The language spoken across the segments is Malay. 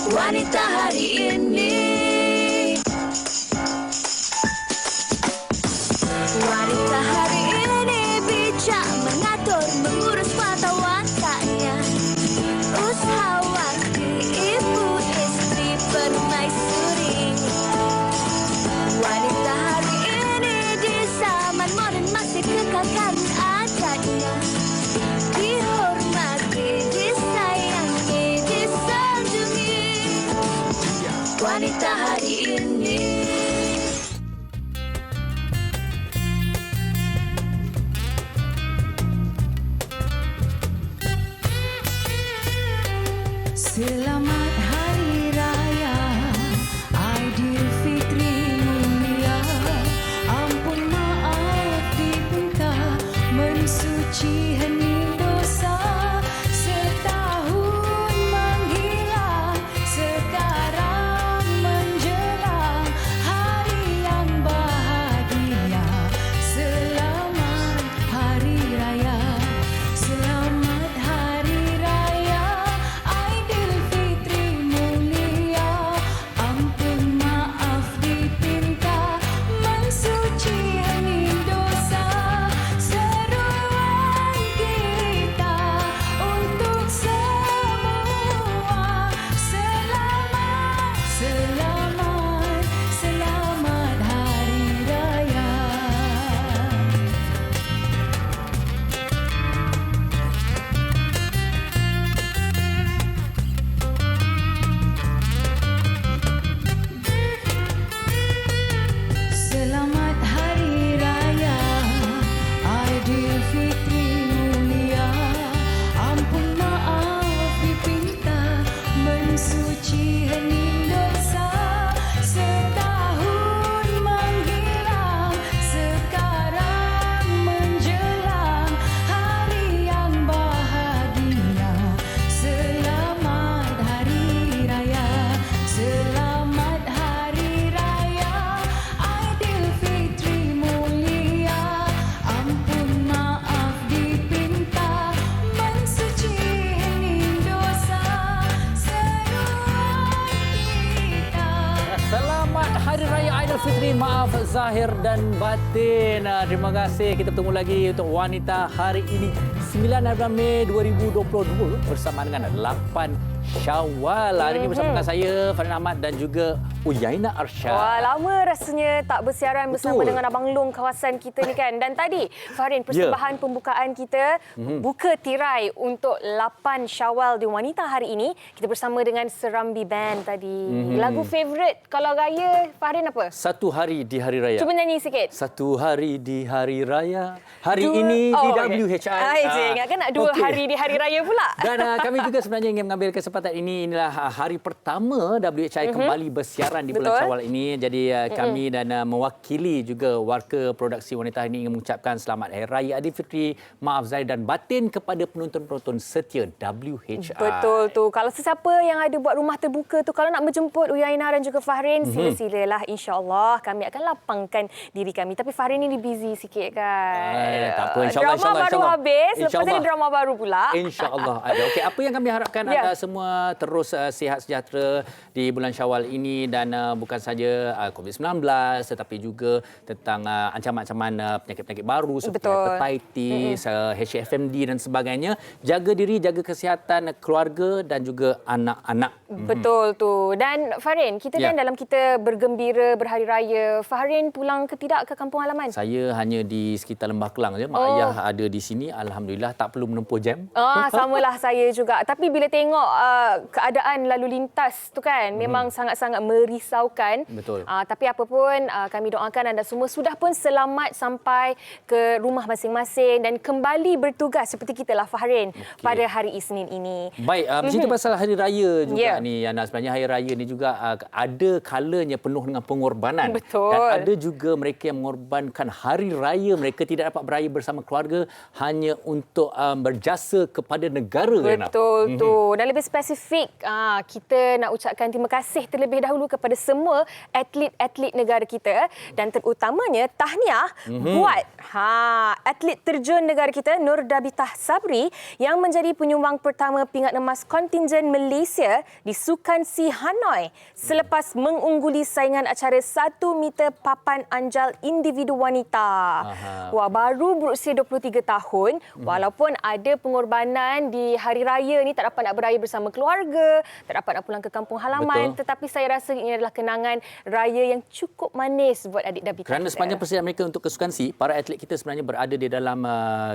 Wanita hari ini. Wanita hari ini bijak mengatur, mengurus mata wantanya. Usahawati, ibu, istri, permaisuri. Wanita hari ini di zaman modern masih kekalkan adatnya. Dihormati, disayangi, disanjungi. Wanita hari ini. Selamat Hari Raya Aidilfitri mulia. Ampun maaf dipinta, mensuci hening dosa. Setahun menghilang, sekarang menjelang hari yang bahagia. Selamat Hari Raya, selamat Hari Raya Aidilfitri mulia. Ampun maaf dipinta, mensuci hening dosa. Seruan kita untuk semua. Selamat, selamat, selamat Hari Raya. Selamat Hari Raya Aidilfitri mulia. Ampun maaf dipinta, mensuci hening dosa. Setahun menghilang, sekarang menjelang hari yang bahagia. Selamat Hari Raya, selamat Hari Raya Aidilfitri mulia. Ampun maaf dipinta, mensuci hening dosa. Seruan kita. Selamat Hari Raya Aidilfitri. Maaf zahir dan batin. Terima kasih. Kita bertemu lagi untuk Wanita hari ini 9 Mei 2022 bersama dengan 8 Syawal. Hari ini bersama dengan saya Farin Ahmad dan juga Uyaina Arsyad. Wah, lama rasanya tak bersiaran bersama Betul. dengan Abang Long kawasan kita ni kan. Dan tadi, Farin, persembahan pembukaan kita buka tirai untuk 8 Syawal di Wanita hari ini. Kita bersama dengan Serambi Band tadi. Lagu favourite kalau raya, Farin apa? Satu hari di Hari Raya. Cuba nyanyi sikit. Satu hari di Hari Raya. Hari ini di WHI. Saya ingatkan nak 2 hari di Hari Raya pula. Dan kami juga sebenarnya ingin mengambil kesempatan ini. Inilah hari pertama WHI kembali bersiaran di bulan Betul. Syawal ini. Jadi kami dan mewakili juga warga produksi Wanita ini ingin mengucapkan selamat Hari Raya Aidilfitri, maaf zahir dan batin kepada penonton-penonton setia WHI. Betul tu. Kalau sesiapa yang ada buat rumah terbuka tu, kalau nak menjemput Uyaina dan juga Fahrin, sila-silalah. InsyaAllah kami akan lapangkan diri kami. Tapi Fahrin ni busy sikit kan. Tak apa, insyaAllah. Drama baru insyaAllah. habis. Lepas InsyaAllah. ni drama baru pula. InsyaAllah ada. Okey, apa yang kami harapkan anda semua terus sihat sejahtera di bulan Syawal ini dan bukan saja COVID-19 tetapi juga tentang ancaman-ancaman penyakit-penyakit baru seperti hepatitis, HFMD dan sebagainya. Jaga diri, jaga kesihatan keluarga dan juga anak-anak. Betul tu. Dan Fahrin, kita kan dalam kita bergembira berhari raya, Fahrin pulang ke tidak ke kampung halaman? Saya hanya di sekitar Lembah Kelang saja. Mak ayah ada di sini. Alhamdulillah tak perlu menempuh jam. Samalah saya juga. Tapi bila tengok keadaan lalu lintas tu kan, memang sangat-sangat merisaukan. Betul. Tapi apa pun, kami doakan anda semua sudah pun selamat sampai ke rumah masing-masing dan kembali bertugas seperti kita lah Fahrin pada hari Isnin ini. Baik, bercerita pasal hari raya juga ni Yana. Sebenarnya hari raya ni juga ada kalanya penuh dengan pengorbanan. Betul. Dan ada juga mereka yang mengorbankan hari raya mereka tidak dapat beraya bersama keluarga hanya untuk berjasa kepada negara. Betul tu. Dan lebih spesifik, kita nak ucapkan terima kasih terlebih dahulu kepada semua atlet-atlet negara kita dan terutamanya tahniah buat atlet terjun negara kita Nur Dabitah Sabri yang menjadi penyumbang pertama pingat emas kontingen Malaysia di di Sukan Si Hanoi selepas mengungguli saingan acara 1 meter papan anjal individu wanita. Wah, baru berusia 23 tahun, walaupun ada pengorbanan di hari raya ni, tak dapat nak beraya bersama keluarga, tak dapat nak pulang ke kampung halaman. Betul. Tetapi saya rasa ini adalah kenangan raya yang cukup manis buat adik Dabita. Kerana sepanjang persediaan mereka untuk kesukan si, para atlet kita sebenarnya berada di dalam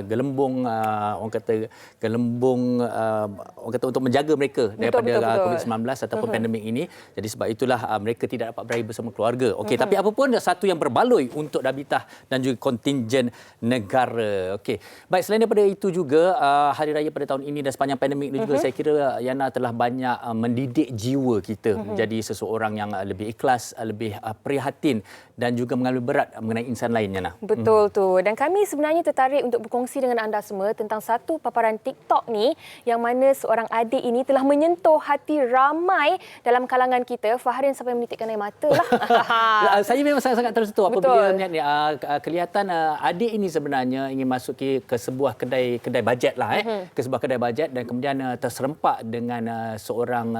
gelembung orang kata gelembung orang kata untuk menjaga mereka daripada COVID-19 ataupun pandemik ini. Jadi sebab itulah mereka tidak dapat beraya bersama keluarga. Okey, tapi apa pun satu yang berbaloi untuk Dabita dan juga kontingen negara. Okey. Baik, selain daripada itu juga hari raya pada tahun ini dan sepanjang pandemik ini juga saya kira Yana telah banyak mendidik jiwa kita menjadi seseorang yang lebih ikhlas, lebih prihatin dan juga mengambil berat mengenai insan lain, Yana. Betul tu. Dan kami sebenarnya tertarik untuk berkongsi dengan anda semua tentang satu paparan TikTok ni yang mana seorang adik ini telah menyentuh hati ramai dalam kalangan kita. Fahrin sampai menitikkan air mata lah. Saya memang sangat-sangat tersentuh apabila melihat ni. Kelihatan adik ini sebenarnya ingin masuk ke sebuah kedai bajet lah. Ke sebuah kedai bajet dan kemudian terserempak dengan seorang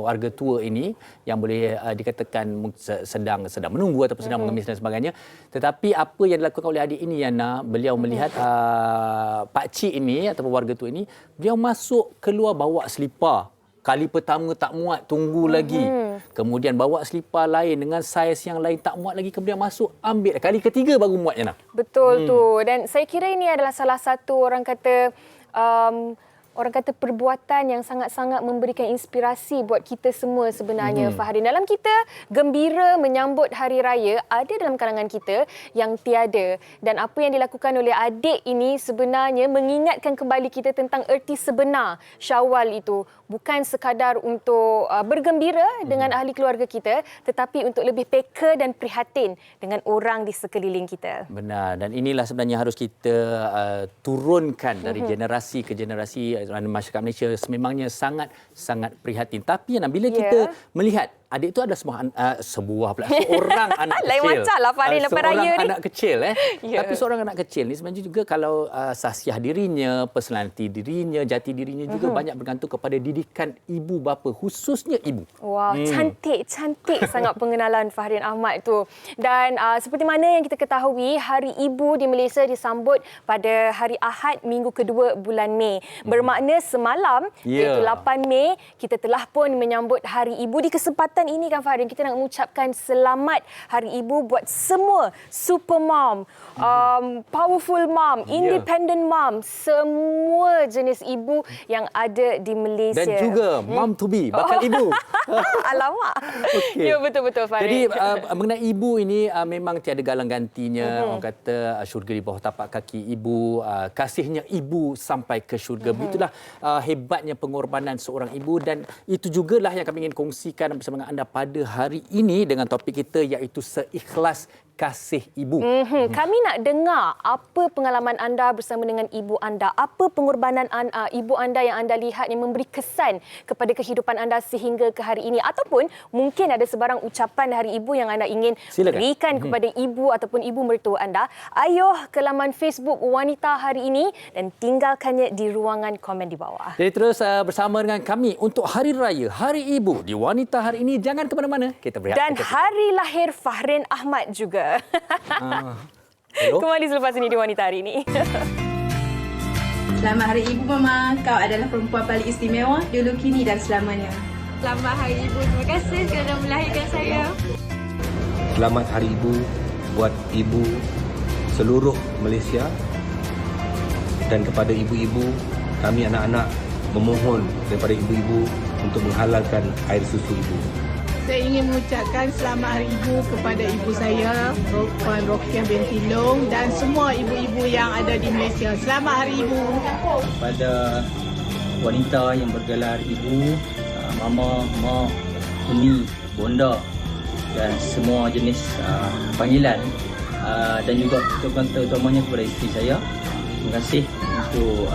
warga tua ini yang boleh dikatakan sedang menunggu ataupun sedang mengemis dan sebagainya. Tetapi apa yang dilakukan oleh adik ini, Yana, beliau melihat pakcik ini ataupun warga tua ini, beliau masuk keluar bawa selipar. Kali pertama tak muat, tunggu lagi. Kemudian bawa selipar lain dengan saiz yang lain, tak muat lagi. Kemudian masuk, ambil. Kali ketiga baru muat, Yana. Betul tu. Dan saya kira ini adalah salah satu orang kata perbuatan yang sangat-sangat memberikan inspirasi buat kita semua sebenarnya, Fahrin. Dalam kita gembira menyambut hari raya, ada dalam kalangan kita yang tiada. Dan apa yang dilakukan oleh adik ini sebenarnya mengingatkan kembali kita tentang erti sebenar Syawal itu. Bukan sekadar untuk bergembira dengan ahli keluarga kita, tetapi untuk lebih peka dan prihatin dengan orang di sekeliling kita. Benar. Dan inilah sebenarnya harus kita turunkan dari generasi ke generasi. Masyarakat Malaysia sememangnya sangat prihatin. Tapi bila kita melihat adik itu ada seorang anak kecil. Lain macam lah Fahrin lepas raya ni. Seorang anak kecil. Tapi seorang anak kecil ni sebenarnya juga kalau sahsiah dirinya, personaliti dirinya, jati dirinya juga banyak bergantung kepada didikan ibu bapa, khususnya ibu. Wow, cantik sangat pengenalan Fahrin Ahmad tu. Dan seperti mana yang kita ketahui, Hari Ibu di Malaysia disambut pada hari Ahad minggu kedua bulan Mei. Bermakna semalam, iaitu 8 Mei, kita telah pun menyambut Hari Ibu. Di kesempatan ini kan Fahrin, kita nak mengucapkan selamat Hari Ibu buat semua super mom, powerful mom, independent mom, semua jenis ibu yang ada di Malaysia. Dan juga mom to be, bakal ibu. Alamak. Okay. Ya, betul-betul Fahrin. Jadi mengenai ibu ini memang tiada galang gantinya. Orang kata syurga di bawah tapak kaki ibu, kasihnya ibu sampai ke syurga. Itulah hebatnya pengorbanan seorang ibu, dan itu jugalah yang kami ingin kongsikan bersama dengan anda pada hari ini dengan topik kita, iaitu seikhlas kasih ibu. Kami nak dengar apa pengalaman anda bersama dengan ibu anda. Apa pengorbanan ibu anda yang anda lihat yang memberi kesan kepada kehidupan anda sehingga ke hari ini. Ataupun mungkin ada sebarang ucapan Hari Ibu yang anda ingin berikan kepada ibu ataupun ibu mertua anda. Ayuh ke laman Facebook Wanita hari ini dan tinggalkannya di ruangan komen di bawah. Jadi terus bersama dengan kami untuk Hari Raya, Hari Ibu di Wanita hari ini. Jangan ke mana-mana. Kita berehat. Dan hari lahir Fahrin Ahmad juga. Kembali selepas ini di Wanita hari ini. Selamat Hari Ibu Mama. Kau adalah perempuan paling istimewa dulu, kini dan selamanya. Selamat Hari Ibu. Terima kasih kerana melahirkan saya. Selamat Hari Ibu buat ibu seluruh Malaysia. Dan kepada ibu-ibu, kami anak-anak memohon daripada ibu-ibu untuk menghalalkan air susu ibu. Saya ingin mengucapkan selamat Hari Ibu kepada ibu saya, Puan Rokiah binti Long, dan semua ibu-ibu yang ada di Malaysia. Selamat Hari Ibu. Pada wanita yang bergelar ibu, mama, mak, umi, bonda dan semua jenis panggilan, dan juga terutamanya kepada isteri saya. Terima kasih untuk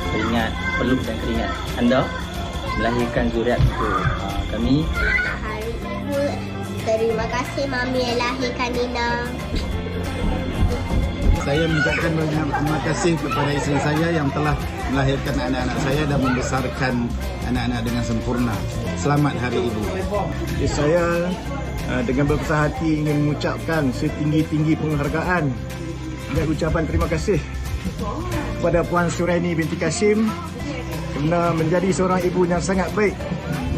keringat, peluk dan keringat anda melahirkan zuriat untuk kami. Terima kasih Mami yang lahirkan Nina. Saya mengucapkan banyak terima kasih kepada isteri saya yang telah melahirkan anak-anak saya dan membesarkan anak-anak dengan sempurna. Selamat Hari Ibu. Saya dengan berbesar hati ingin mengucapkan setinggi-tinggi penghargaan dan ucapan terima kasih kepada Puan Suraini binti Kashim kerana menjadi seorang ibu yang sangat baik,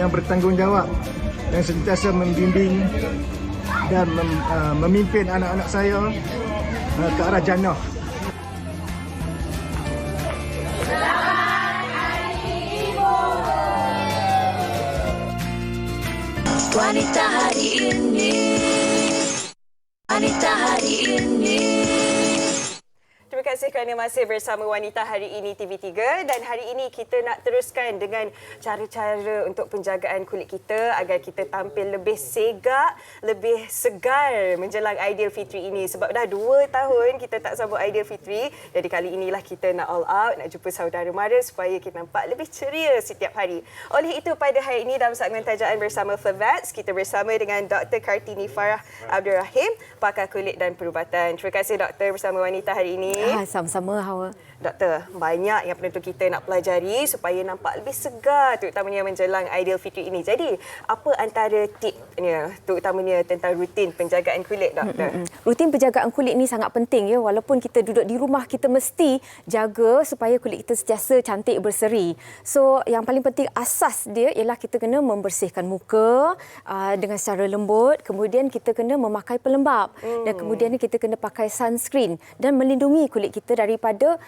yang bertanggungjawab, yang sentiasa membimbing dan memimpin anak-anak saya ke arah jannah. Wanita hari ini, wanita hari ini. Terima kasih kerana masih bersama Wanita Hari Ini TV3 dan hari ini kita nak teruskan dengan cara-cara untuk penjagaan kulit kita agar kita tampil lebih segak, lebih segar menjelang Aidilfitri ini. Sebab dah 2 tahun kita tak sambut Aidilfitri, jadi kali inilah kita nak all out, nak jumpa saudara mara supaya kita nampak lebih ceria setiap hari. Oleh itu pada hari ini dalam segmen tajaan bersama Fervets, kita bersama dengan Dr. Kartini Farah Abdul Rahim, pakar kulit dan perubatan. Terima kasih doktor bersama Wanita Hari ini. Sama-sama Hawa. Doktor, banyak yang penentu kita nak pelajari supaya nampak lebih segar terutamanya menjelang Aidilfitri ini. Jadi, apa antara tipnya terutamanya tentang rutin penjagaan kulit, doktor? Rutin penjagaan kulit ni sangat penting ya. Walaupun kita duduk di rumah, kita mesti jaga supaya kulit kita sentiasa cantik berseri. So, yang paling penting asas dia ialah kita kena membersihkan muka dengan secara lembut, kemudian kita kena memakai pelembap dan kemudian kita kena pakai sunscreen dan melindungi kulit kita daripada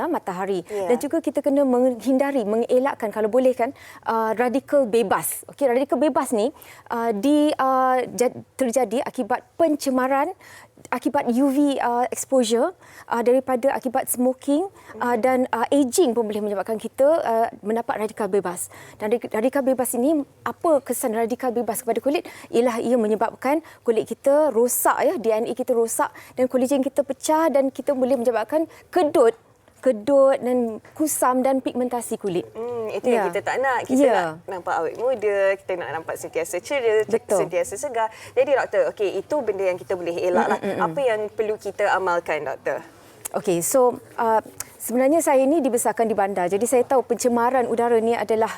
matahari. Dan juga kita kena mengelakkan kalau boleh kan radikal bebas. Okey, radikal bebas ni terjadi akibat pencemaran, akibat UV exposure, daripada akibat smoking dan aging pun boleh menyebabkan kita mendapat radikal bebas. Dan radikal bebas ini, apa kesan radikal bebas kepada kulit? Ialah ia menyebabkan kulit kita rosak ya, DNA kita rosak dan kolagen kita pecah dan kita boleh menyebabkan kedut dan kusam dan pigmentasi kulit. Itu yang kita tak nak. Kita nak nampak awet muda, kita nak nampak sentiasa ceria, sentiasa segar. Jadi doktor, okey, itu benda yang kita boleh elaklah. Apa yang perlu kita amalkan, doktor? Okey, so sebenarnya saya ni dibesarkan di bandar. Jadi saya tahu pencemaran udara ni adalah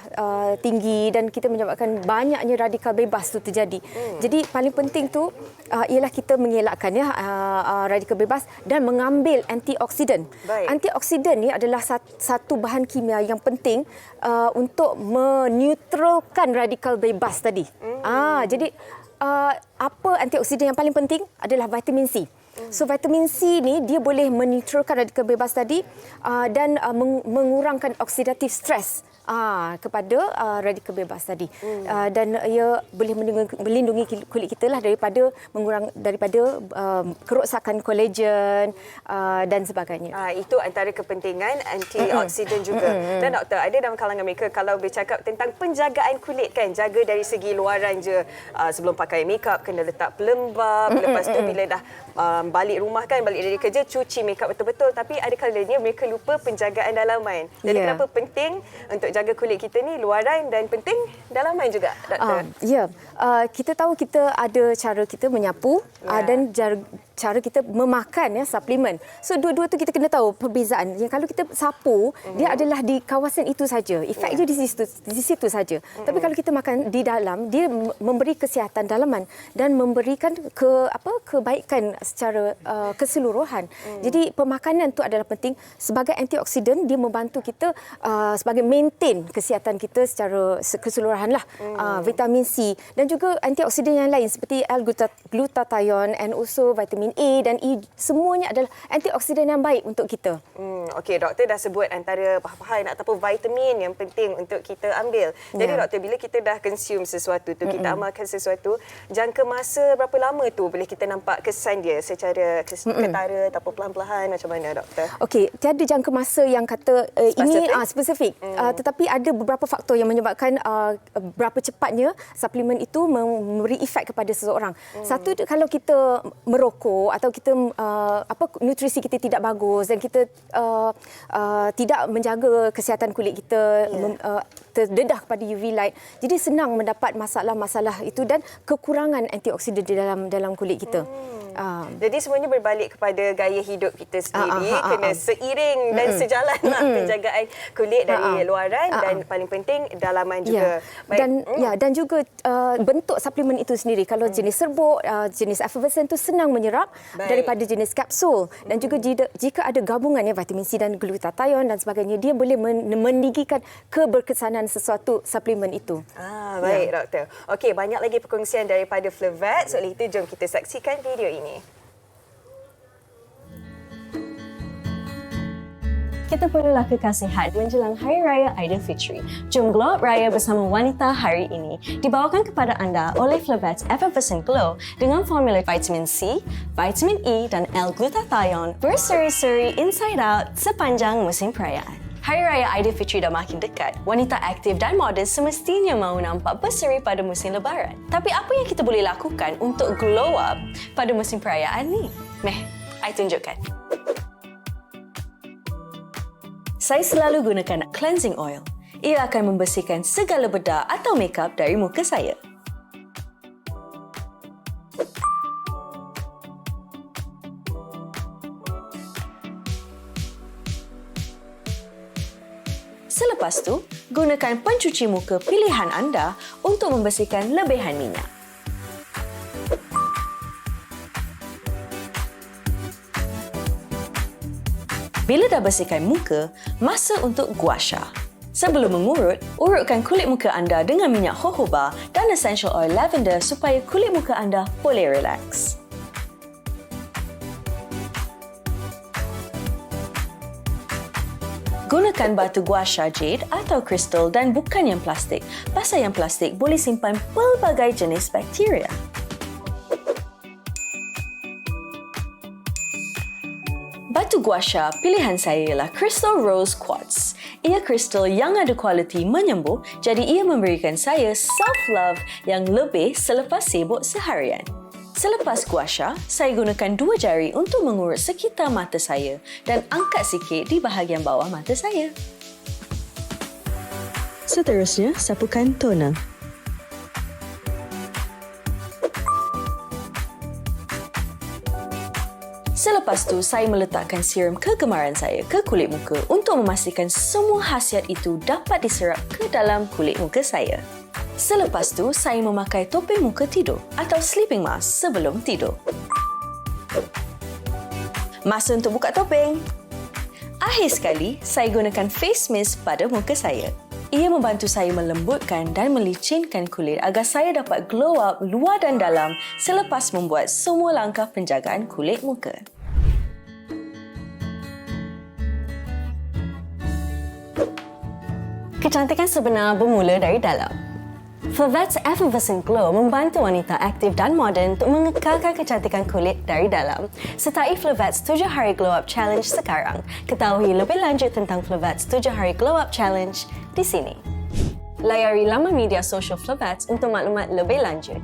tinggi dan kita menyebabkan banyaknya radikal bebas tu terjadi. Jadi paling penting tu ialah kita mengelakkan ya radikal bebas dan mengambil antioksidan. Antioksidan ni adalah satu bahan kimia yang penting untuk meneutralkan radikal bebas tadi. Jadi apa antioksidan yang paling penting adalah vitamin C. So vitamin C ni dia boleh meneutralkan radikal bebas tadi dan mengurangkan oksidatif stres kepada radikal bebas tadi. Dan ia boleh melindungi kulit kita lah daripada kerosakan kolagen dan sebagainya. Itu antara kepentingan antioksidan juga. Dan doktor, ada dalam kalangan mereka kalau bercakap tentang penjagaan kulit kan, jaga dari segi luaran je, sebelum pakai makeup kena letak pelembap, lepas tu bila dah balik rumah kan, balik dari kerja cuci makeup betul-betul, tapi ada kalanya mereka lupa penjagaan dalaman. Jadi kenapa penting untuk jaga kulit kita ni luaran dan penting dalaman juga, doktor? Kita tahu kita ada cara kita menyapu dan cara kita memakan suplemen. So dua-dua tu kita kena tahu perbezaan. Yang kalau kita sapu, dia adalah di kawasan itu saja. Efek dia di situ saja. Tapi kalau kita makan di dalam, dia memberi kesihatan dalaman dan memberikan kebaikan secara keseluruhan. Jadi pemakanan tu adalah penting sebagai antioksidan. Dia membantu kita sebagai maintain kesihatan kita secara keseluruhan lah. Vitamin C dan juga antioksidan yang lain seperti L-glutathione and also vitamin A dan E, semuanya adalah antioksidan yang baik untuk kita. Okey, doktor dah sebut antara bahan-bahan ataupun vitamin yang penting untuk kita ambil. Jadi doktor, bila kita dah consume sesuatu tu, kita amalkan sesuatu, jangka masa berapa lama tu boleh kita nampak kesan dia secara ketara ataupun pelan-pelan, macam mana doktor? Okey, tiada jangka masa yang kata ini spesifik. Tetapi ada beberapa faktor yang menyebabkan berapa cepatnya suplemen itu memberi efek kepada seseorang. Satu, kalau kita merokok buruk atau kita nutrisi kita tidak bagus dan kita tidak menjaga kesihatan kulit kita, terdedah kepada UV light, jadi senang mendapat masalah-masalah itu dan kekurangan antioksidan di dalam kulit kita. Jadi semuanya berbalik kepada gaya hidup kita sendiri, kena seiring dan sejalan penjagaan kulit dari luaran dan paling penting dalaman juga. Dan juga bentuk suplemen itu sendiri. Kalau jenis serbuk, jenis effervescent itu senang menyerap daripada jenis kapsul, dan juga jika ada gabungan vitamin C dan glutathione dan sebagainya, dia boleh meninggikan keberkesanan sesuatu suplemen itu. Baik, doktor. Okey, banyak lagi perkongsian daripada Flevet. Oleh itu jom kita saksikan video ini. Kita perlulah kekasihan menjelang Hari Raya Aidilfitri. Jom glow up raya bersama wanita hari ini. Dibawakan kepada anda oleh Flevet's Effervescent Glow dengan formula vitamin C, vitamin E dan L-glutathione berseri-seri inside out sepanjang musim perayaan. Hari Raya Aidilfitri dah makin dekat. Wanita aktif dan moden semestinya mahu nampak berseri pada musim lebaran. Tapi apa yang kita boleh lakukan untuk glow up pada musim perayaan ni? I tunjukkan. Saya selalu gunakan cleansing oil. Ia akan membersihkan segala bedak atau makeup dari muka saya. Selepas tu, gunakan pencuci muka pilihan anda untuk membersihkan lebihan minyak. Bila dah bersihkan muka, masa untuk gua sha. Sebelum mengurut, urutkan kulit muka anda dengan minyak jojoba dan essential oil lavender supaya kulit muka anda boleh relax. Gunakan batu gua sha jade atau kristal dan bukan yang plastik. Pasal yang plastik boleh simpan pelbagai jenis bakteria. Batu gua sha pilihan saya ialah Crystal Rose Quartz. Ia kristal yang ada kualiti menyembuh, jadi ia memberikan saya self-love yang lebih selepas sibuk seharian. Selepas gua sha, saya gunakan 2 jari untuk mengurut sekitar mata saya dan angkat sikit di bahagian bawah mata saya. Seterusnya, sapukan toner. Selepas tu, saya meletakkan serum kegemaran saya ke kulit muka untuk memastikan semua khasiat itu dapat diserap ke dalam kulit muka saya. Selepas tu, saya memakai topeng muka tidur atau sleeping mask sebelum tidur. Masa untuk buka topeng. Akhir sekali, saya gunakan face mist pada muka saya. Ia membantu saya melembutkan dan melicinkan kulit agar saya dapat glow up luar dan dalam selepas membuat semua langkah penjagaan kulit muka. Kecantikan sebenar bermula dari dalam. Flevet's Effervescent Glow membantu wanita aktif dan moden untuk mengekalkan kecantikan kulit dari dalam. Sertai Flevet's 7 Hari Glow Up Challenge sekarang. Ketahui lebih lanjut tentang Flevet's 7 Hari Glow Up Challenge di sini. Layari laman media sosial Flevet untuk maklumat lebih lanjut.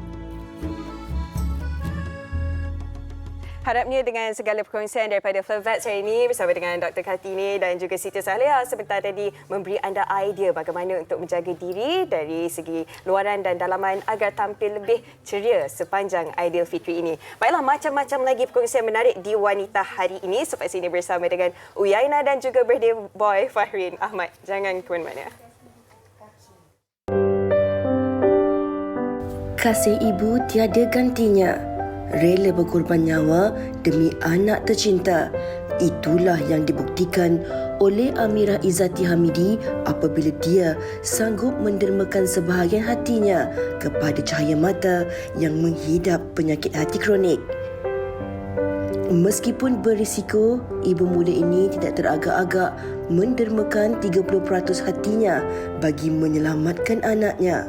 Harapnya dengan segala perkongsian daripada Flevet hari ini bersama dengan Dr. Kartini dan juga Siti Saleha sebentar tadi memberi anda idea bagaimana untuk menjaga diri dari segi luaran dan dalaman agar tampil lebih ceria sepanjang Aidilfitri ini. Baiklah, macam-macam lagi perkongsian menarik di Wanita hari ini selepas ini bersama dengan Uyaina dan juga birthday boy Fahrin Ahmad. Jangan ke mana-mana. Kasih ibu tiada gantinya. Rela berkorban nyawa demi anak tercinta. Itulah yang dibuktikan oleh Amirah Izzati Hamidi apabila dia sanggup mendermakan sebahagian hatinya kepada cahaya mata yang menghidap penyakit hati kronik. Meskipun berisiko, ibu muda ini tidak teragak-agak mendermakan 30% hatinya bagi menyelamatkan anaknya.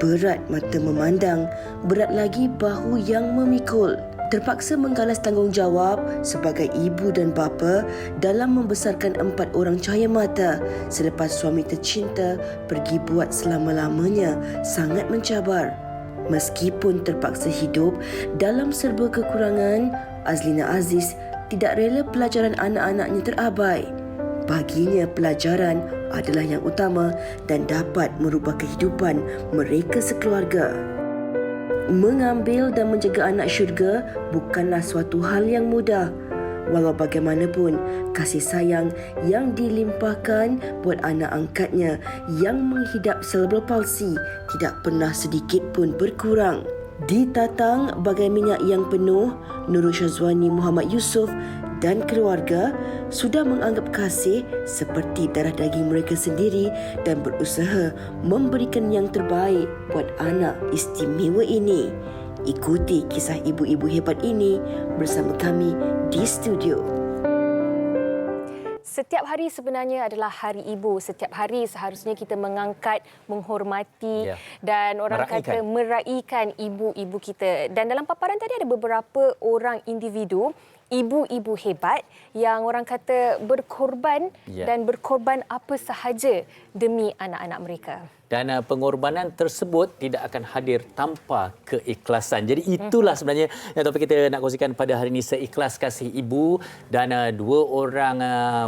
Berat mata memandang, berat lagi bahu yang memikul. Terpaksa menggalas tanggungjawab sebagai ibu dan bapa dalam membesarkan 4 orang cahaya mata selepas suami tercinta pergi buat selama-lamanya sangat mencabar. Meskipun terpaksa hidup dalam serba kekurangan, Azlina Aziz tidak rela pelajaran anak-anaknya terabai. Baginya pelajaran adalah yang utama dan dapat merubah kehidupan mereka sekeluarga. Mengambil dan menjaga anak syurga bukanlah suatu hal yang mudah. Walau bagaimanapun, kasih sayang yang dilimpahkan buat anak angkatnya yang menghidap cerebral palsy tidak pernah sedikit pun berkurang. Ditatang bagai minyak yang penuh, Nurul Syazwani Muhammad Yusof dan keluarga sudah menganggap kasih seperti darah daging mereka sendiri dan berusaha memberikan yang terbaik buat anak istimewa ini. Ikuti kisah ibu-ibu hebat ini bersama kami di studio. Setiap hari sebenarnya adalah Hari Ibu. Setiap hari seharusnya kita mengangkat, menghormati dan orang kata meraihkan ibu-ibu kita. Dan dalam paparan tadi ada beberapa orang individu, ibu-ibu hebat yang orang kata berkorban dan berkorban apa sahaja demi anak-anak mereka. Dan pengorbanan tersebut tidak akan hadir tanpa keikhlasan. Jadi itulah sebenarnya yang topik kita nak kongsikan pada hari ini, seikhlas kasih ibu. Dan dua orang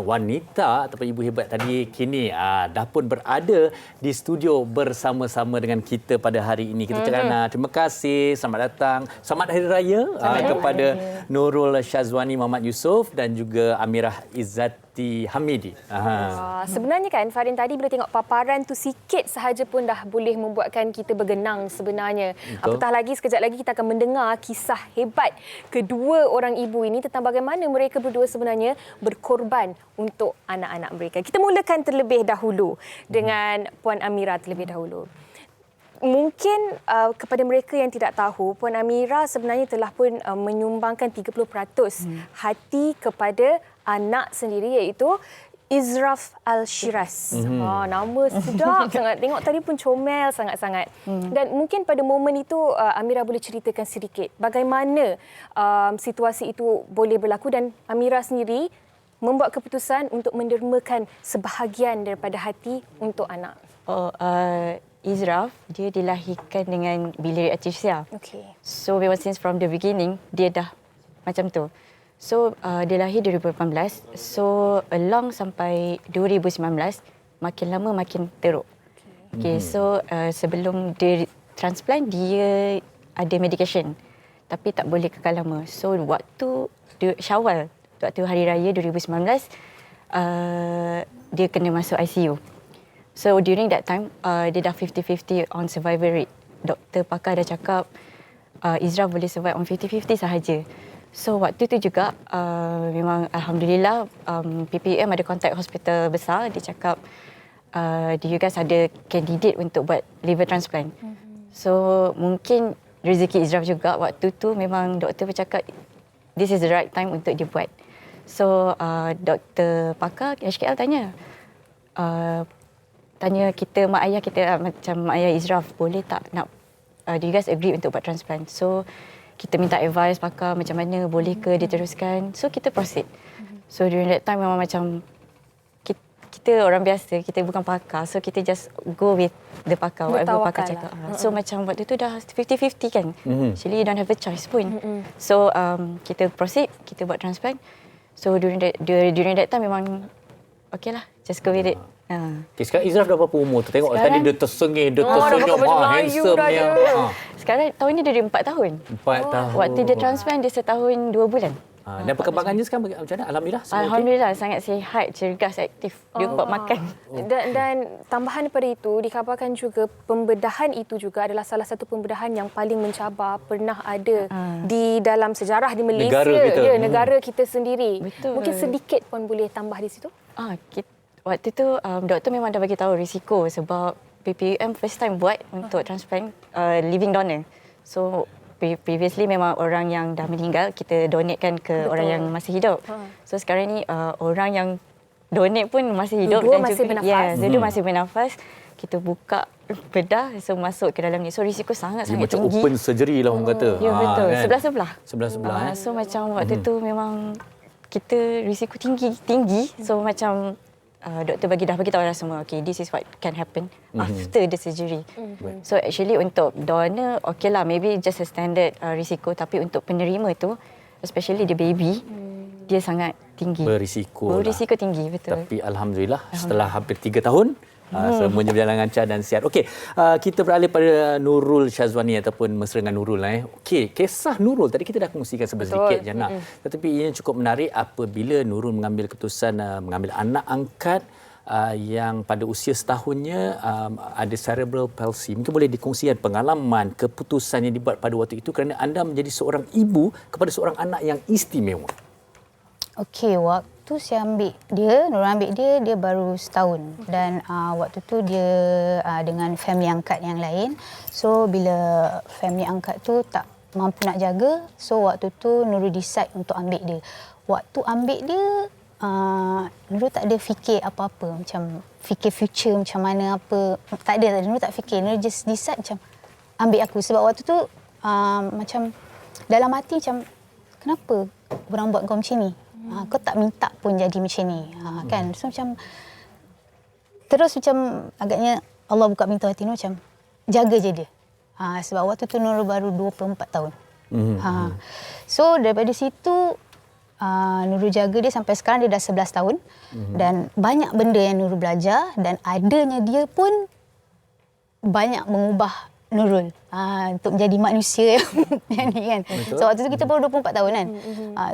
wanita ataupun ibu hebat tadi kini dah pun berada di studio bersama-sama dengan kita pada hari ini. Kita ucapkan terima kasih, selamat datang, selamat Hari Raya kepada Nurul Syazwani Muhammad Yusof dan juga Amirah Izzati Hamidi. Sebenarnya kan Farin tadi bila tengok paparan tu sikit sahaja pun dah boleh membuatkan kita bergenang sebenarnya. Apatah lagi sekejap lagi kita akan mendengar kisah hebat kedua orang ibu ini tentang bagaimana mereka berdua sebenarnya berkorban untuk anak-anak mereka. Kita mulakan terlebih dahulu dengan Puan Amira terlebih dahulu. Mungkin kepada mereka yang tidak tahu, Puan Amira sebenarnya telah pun menyumbangkan 30% hati kepada anak sendiri iaitu Izraf Al-Shiraz. Nama sedap sangat. Tengok tadi pun comel sangat-sangat. Dan mungkin pada momen itu Amira boleh ceritakan sedikit bagaimana situasi itu boleh berlaku dan Amira sendiri membuat keputusan untuk mendermakan sebahagian daripada hati untuk anak. Izraf, dia dilahirkan dengan biliary atresia. So memang since from the beginning, dia dah macam tu. So dia lahir 2018. So along sampai 2019, makin lama makin teruk. So sebelum dia transplant, dia ada medication. Tapi tak boleh kekal lama. So waktu Syawal, waktu Hari Raya 2019, dia kena masuk ICU. So during that time, dia dah 50-50 on survival rate. Doktor pakar dah cakap Izraf boleh survive on 50-50 sahaja. So waktu tu juga memang Alhamdulillah PPM ada contact hospital besar. Dia cakap do you guys ada candidate untuk buat liver transplant. So mungkin rezeki Izraf juga waktu tu memang doktor bercakap this is the right time untuk dia buat. So doktor pakar HKL tanya kita, mak ayah kita, macam mak ayah Izraf, boleh tak nak do you guys agree untuk buat transplant. So kita minta advice pakar macam mana, boleh ke dia teruskan. So kita proceed. So during that time memang macam kita orang biasa, kita bukan pakar, so kita just go with the pakar, whatever pakar cakap. So macam waktu tu dah 50-50 kan. Actually you don't have a choice pun. So kita proceed, kita buat transplant. So during that time memang okay lah, just go with it. Sekarang Izraf dah berapa umur tu? Tengok sekarang, tadi dia tersengih, dia tersenyum, handsome-nya. Sekarang tahun ni dia 4 tahun. 4 tahun. Waktu dia transplant, dia setahun 2 bulan. Dan perkembangannya sekarang macam mana? Alhamdulillah. Alhamdulillah, sangat sihat, cergas, aktif. Dia kuat makan. Dan tambahan daripada itu, dikabarkan juga pembedahan itu juga adalah salah satu pembedahan yang paling mencabar pernah ada di dalam sejarah di Malaysia. Negara kita sendiri. Betul. Mungkin sedikit pun boleh tambah di situ? Waktu tu doktor memang dah bagi tahu risiko sebab PPM first time buat untuk transplant living donor. So previously memang orang yang dah meninggal kita donatekan ke orang yang masih hidup. So sekarang ni orang yang donate pun masih hidup dan masih bernafas. Dua masih bernafas. Kita buka bedah, so masuk ke dalam ni. So risiko sangat-sangat tinggi. Macam open surgery lah orang kata. Ya betul. Kan? Sebelah-sebelah. So macam waktu tu memang kita risiko tinggi. So macam doktor dah bagi tahu dah semua, okay, this is what can happen after the surgery. So actually untuk donor, okay lah, maybe just a standard risiko, tapi untuk penerima tu, especially the baby, dia sangat tinggi. Berisiko tinggi, betul. Tapi Alhamdulillah, setelah hampir 3 tahun, semuanya berjalan lancar dan sihat. Okey, kita beralih pada Nurul Syazwani ataupun mesra dengan Nurul. Okey, kisah Nurul tadi kita dah kongsikan sedikit Jana. Tetapi ia cukup menarik apabila Nurul mengambil keputusan mengambil anak angkat yang pada usia setahunnya ada cerebral palsy. Mungkin boleh dikongsikan pengalaman, keputusan yang dibuat pada waktu itu kerana anda menjadi seorang ibu kepada seorang anak yang istimewa. Okey, waktu saya ambil dia, Nurul ambil dia, dia baru setahun. Dan waktu tu dia dengan family angkat yang lain. So, bila family angkat tu tak mampu nak jaga, so waktu tu Nurul decide untuk ambil dia. Waktu ambil dia, Nurul tak ada fikir apa-apa. Macam fikir future macam mana apa. Tak ada. Nurul tak fikir. Nurul just decide macam ambil aku. Sebab waktu tu macam dalam hati macam, kenapa orang buat kau macam ni? Kau tak minta pun jadi macam ni, kan? So macam terus macam agaknya Allah buka pintu hati Nurul macam jaga je dia. Sebab waktu tu Nurul baru 24 tahun. So daripada situ Nurul jaga dia sampai sekarang dia dah 11 tahun. Dan banyak benda yang Nurul belajar dan adanya dia pun banyak mengubah Nurul untuk menjadi manusia yang ni kan. So waktu tu kita baru 24 tahun kan.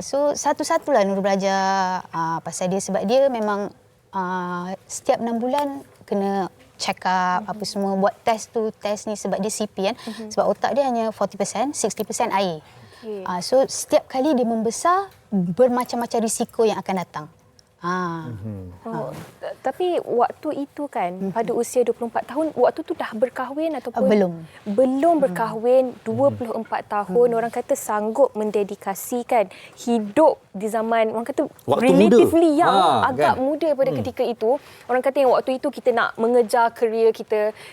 So satu-satulah Nurul belajar pasal dia sebab dia memang setiap 6 bulan kena check up apa semua, buat test ni sebab dia CP kan. Sebab otak dia hanya 40%, 60% air. So setiap kali dia membesar bermacam-macam risiko yang akan datang. Tapi waktu itu kan pada usia 24 tahun, waktu tu dah berkahwin ataupun belum berkahwin, 24 tahun, orang kata sanggup mendedikasikan hidup di zaman orang kata waktu relatively muda. yang agak muda pada ketika itu. Orang kata yang waktu itu kita nak mengejar kerjaya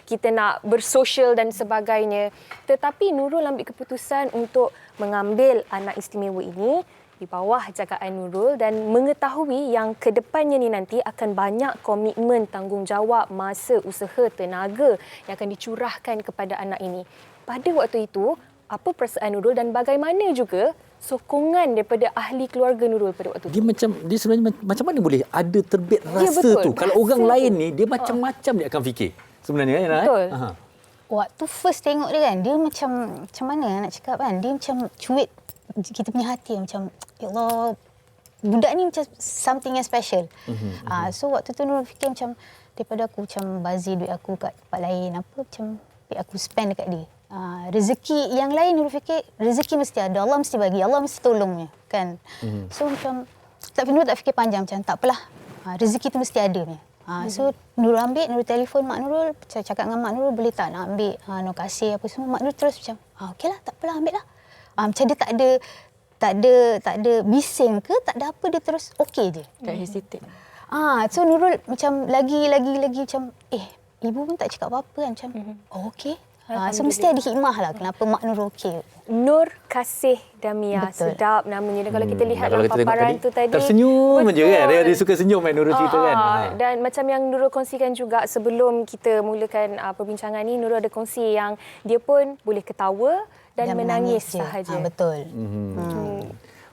kita nak bersosial dan sebagainya. Tetapi Nurul ambil keputusan untuk mengambil anak istimewa ini di bawah jagaan Nurul dan mengetahui yang kedepannya ni nanti akan banyak komitmen, tanggungjawab, masa, usaha, tenaga yang akan dicurahkan kepada anak ini. Pada waktu itu, apa perasaan Nurul dan bagaimana juga sokongan daripada ahli keluarga Nurul pada waktu itu? Dia sebenarnya macam mana boleh ada terbit rasa tu? Kalau orang lain ni, dia macam-macam dia akan fikir. Sebenarnya kan? Betul. Waktu first tengok dia kan, dia macam mana nak cakap kan? Dia macam cuit kita punya hati macam, ya Allah, budak ni macam something yang special. So waktu tu Nurul fikir macam daripada aku macam bazir duit aku kat tempat lain apa, macam aku spend dekat dia. Rezeki yang lain Nurul fikir rezeki mesti ada, Allah mesti bagi, Allah mesti tolongnya kan. So macam Nurul tak fikir panjang, macam tak apalah, rezeki tu mesti ada punya. So Nurul ambil, Nurul telefon mak Nurul, cakap dengan mak Nurul boleh tak nak ambil, Nur kasih apa semua. Mak Nurul terus macam okeylah, tak apalah, ambil lah. Macam dia tak ada bising ke, tak ada apa, dia terus okey je. Tak hesitate. So Nurul macam lagi macam ibu pun tak cakap apa-apa kan, macam okey. So mesti ada hikmah lah kenapa mak Nurul okey. Nur Kasih Damia. Betul. Sedap namanya. Dan kalau kita lihat dalam paparan tu tadi, tersenyum je kan. Dia suka senyum kan Nurul cerita kan. Dan macam yang Nurul kongsikan juga sebelum kita mulakan perbincangan ni, Nurul ada kongsi yang dia pun boleh ketawa dan menangis sahaja. Betul.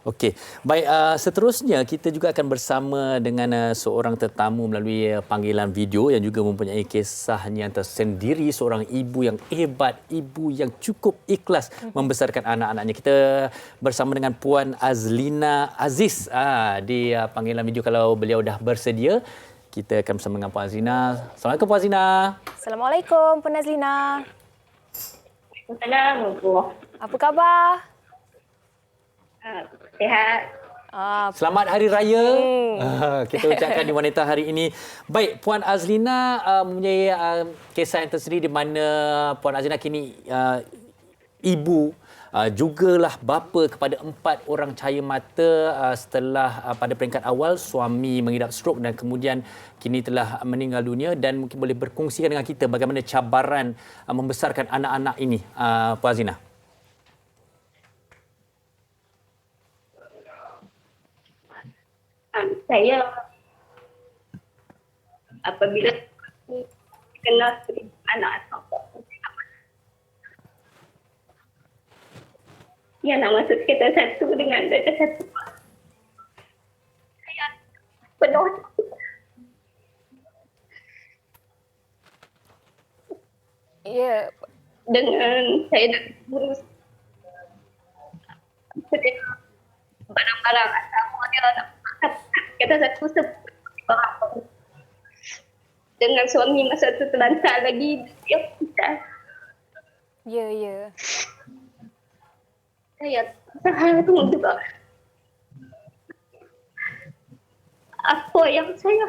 Okey. Baik, seterusnya kita juga akan bersama dengan seorang tetamu melalui panggilan video yang juga mempunyai kisahnya tersendiri, seorang ibu yang hebat, ibu yang cukup ikhlas membesarkan anak-anaknya. Kita bersama dengan Puan Azlina Aziz di panggilan video. Kalau beliau dah bersedia, kita akan bersama dengan Puan Azlina. Assalamualaikum Puan Azlina. Assalamualaikum Puan Azlina. Assalamualaikum. Apa khabar? Sihat. Selamat Hari Raya. Kita ucapkan di wanita hari ini. Baik, Puan Azlina mempunyai kisah yang tersendiri di mana Puan Azlina kini ibu, jugalah bapa kepada 4 orang cahaya mata setelah pada peringkat awal suami mengidap strok dan kemudian kini telah meninggal dunia, dan mungkin boleh berkongsikan dengan kita bagaimana cabaran membesarkan anak-anak ini, Puan Azlina. Saya apabila kena 1,000 anak atau yang nak masuk kereta satu dengan kereta satu. Saya penuh dengan saya nak urus barang-barang sama dia nak kereta satu barang. Dengan suami masa tu terlantar lagi dia pisah. Ya. Saya tunggu juga. Apa yang saya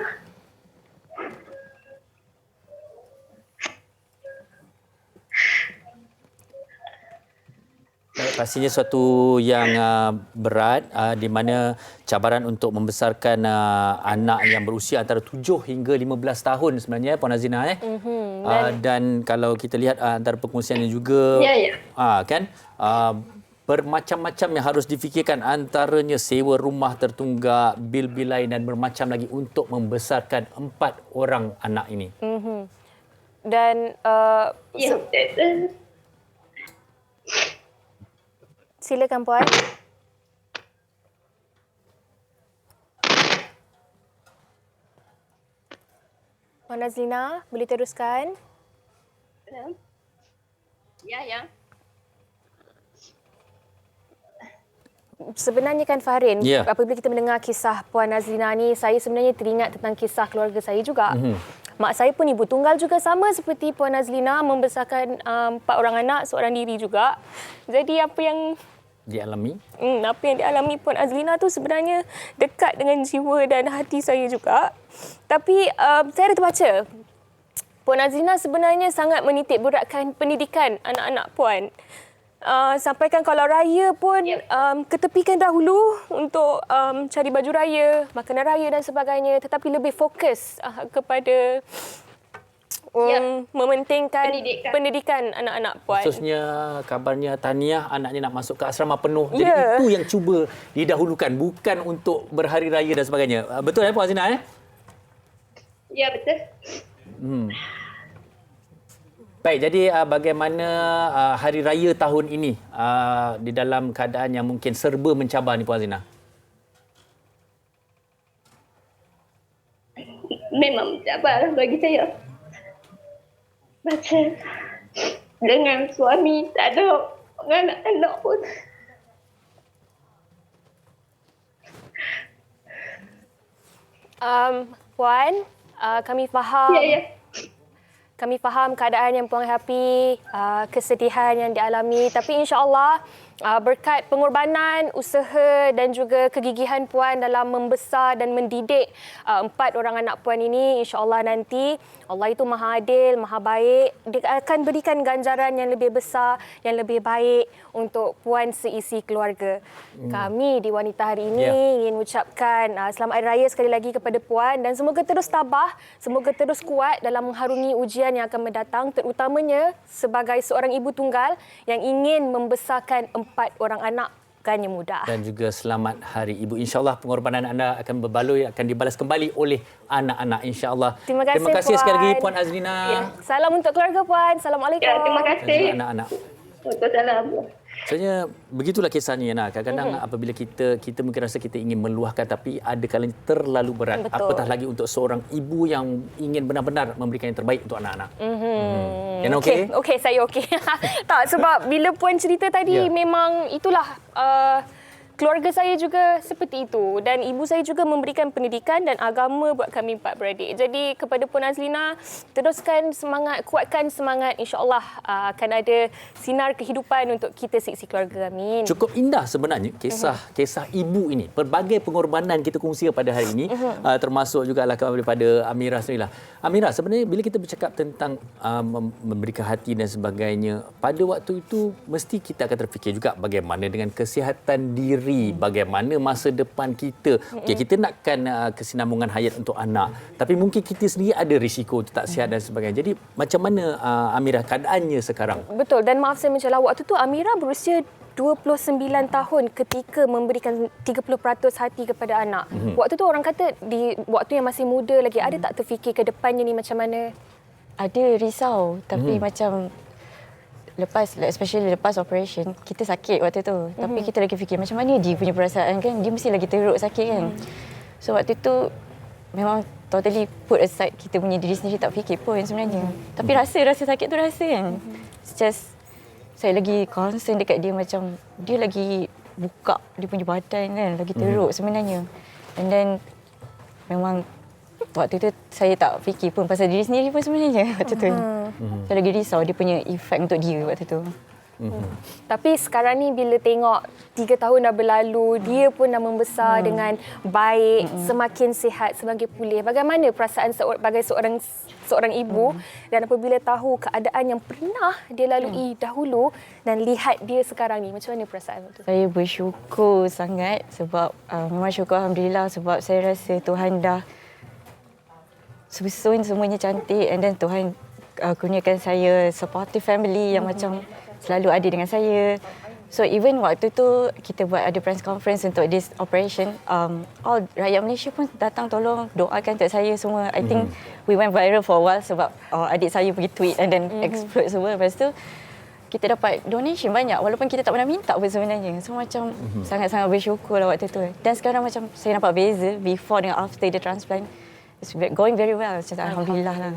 Pastinya suatu yang berat di mana cabaran untuk membesarkan anak yang berusia antara 7 hingga 15 tahun sebenarnya Puan Azlina dan kalau kita lihat antara pengungsiannya juga kan bermacam-macam yang harus difikirkan, antaranya sewa rumah tertunggak, bil-bil lain dan bermacam lagi untuk membesarkan 4 orang anak ini. Dan silakan Puan. Puan Azlina, boleh teruskan? Ya. Sebenarnya kan Farin, apabila kita mendengar kisah Puan Azlina ni, saya sebenarnya teringat tentang kisah keluarga saya juga. Mak saya pun ibu tunggal juga, sama seperti Puan Azlina, membesarkan 4 orang anak seorang diri juga. Jadi apa yang dialami Puan Azlina tu sebenarnya dekat dengan jiwa dan hati saya juga. Tapi saya ada terbaca Puan Azlina sebenarnya sangat menitik beratkan pendidikan anak-anak Puan. Sampaikan kalau raya pun ketepikan dahulu untuk cari baju raya, makanan raya dan sebagainya, tetapi lebih fokus kepada mementingkan pendidikan anak-anak Puan. Khususnya kabarnya tahniah anaknya nak masuk ke asrama penuh. Jadi itu yang cuba didahulukan, bukan untuk berhari raya dan sebagainya. Betul Puan Azlina? Ya, betul. Baik, jadi bagaimana hari raya tahun ini di dalam keadaan yang mungkin serba mencabar ni Puan Azlina? Memang mencabar bagi saya. Macam dengan suami tak ada anak-anak pun. Puan, kami faham. Kami faham keadaan yang Puan hadapi, kesedihan yang dialami, tapi insya-Allah berkat pengorbanan, usaha dan juga kegigihan Puan dalam membesar dan mendidik 4 orang anak Puan ini, insya-Allah nanti Allah itu Maha Adil, Maha Baik. Dia akan berikan ganjaran yang lebih besar, yang lebih baik untuk Puan seisi keluarga. Kami di Wanita hari ini ingin ucapkan selamat Hari Raya sekali lagi kepada Puan dan semoga terus tabah, semoga terus kuat dalam mengharungi ujian yang akan mendatang, terutamanya sebagai seorang ibu tunggal yang ingin membesarkan 4 orang anak bukannya mudah. Dan juga selamat Hari Ibu. InsyaAllah pengorbanan anda akan berbaloi, akan dibalas kembali oleh anak-anak insyaAllah. Terima kasih Puan. sekali lagi Puan Azlina. Salam untuk keluarga Puan. Assalamualaikum. Terima kasih. Dan anak-anak. Waalaikumsalam. Sebenarnya begitulah kisahnya Yana. Kadang-kadang apabila kita mungkin rasa kita ingin meluahkan, tapi ada kalanya terlalu berat. Betul. Apatah lagi untuk seorang ibu yang ingin benar-benar memberikan yang terbaik untuk anak-anak. Yana okey? Okey, saya okey. Tak, sebab bila Puan cerita tadi memang itulah keluarga saya juga seperti itu dan ibu saya juga memberikan pendidikan dan agama buat kami 4 beradik. Jadi kepada Puan Azlina, teruskan semangat, kuatkan semangat, insya-Allah akan ada sinar kehidupan untuk kita seisi keluarga. Amin. Cukup indah sebenarnya kisah ibu ini. Pelbagai pengorbanan kita kongsikan pada hari ini, termasuk juga daripada Amirah sendirilah. Amirah, sebenarnya bila kita bercakap tentang memberikan hati dan sebagainya, pada waktu itu mesti kita akan terfikir juga bagaimana dengan kesihatan diri, bagaimana masa depan kita. Okey, kita nakkan kesinambungan hayat untuk anak, tapi mungkin kita sendiri ada risiko tak sihat dan sebagainya. Jadi macam mana Amirah keadaannya sekarang? Betul, dan maaf saya mencelah, waktu tu Amirah berusia 29 tahun ketika memberikan 30% hati kepada anak. Waktu tu orang kata di waktu yang masih muda lagi, ada tak terfikir ke depannya ni macam mana? Ada risau, tapi macam especially lepas operation, kita sakit waktu tu. Tapi kita lagi fikir macam mana dia punya perasaan kan, dia mesti lagi teruk sakit kan. So waktu tu memang totally put aside kita punya diri sendiri, tak fikir pun sebenarnya. Tapi rasa sakit tu rasa kan. It's just saya lagi concern dekat dia, macam dia lagi buka dia punya badan kan, lagi teruk sebenarnya. And then memang waktu tu saya tak fikir pun pasal diri sendiri pun sebenarnya waktu tu. Saya lagi risau dia punya efek untuk dia waktu tu. Tapi sekarang ni bila tengok 3 tahun dah berlalu, dia pun dah membesar dengan baik, semakin sihat, semakin pulih. Bagaimana perasaan sebagai seorang ibu dan apabila tahu keadaan yang pernah dia lalui dahulu dan lihat dia sekarang ni, macam mana perasaan tu? Saya bersyukur sangat sebab memang syukur Alhamdulillah sebab saya rasa Tuhan dah susun semuanya cantik, and then Tuhan kurniakan saya supportive family yang macam selalu ada dengan saya. So even waktu tu kita buat ada press conference untuk this operation, all rakyat Malaysia pun datang tolong doakan untuk saya semua. I think we went viral for a while sebab adik saya pergi tweet and then explode semua. Lepas tu kita dapat donation banyak walaupun kita tak pernah minta pun sebenarnya. So macam sangat-sangat bersyukur lah waktu tu. Dan sekarang macam saya nampak beza before dengan after the transplant. It's going very well. Alhamdulillah lah.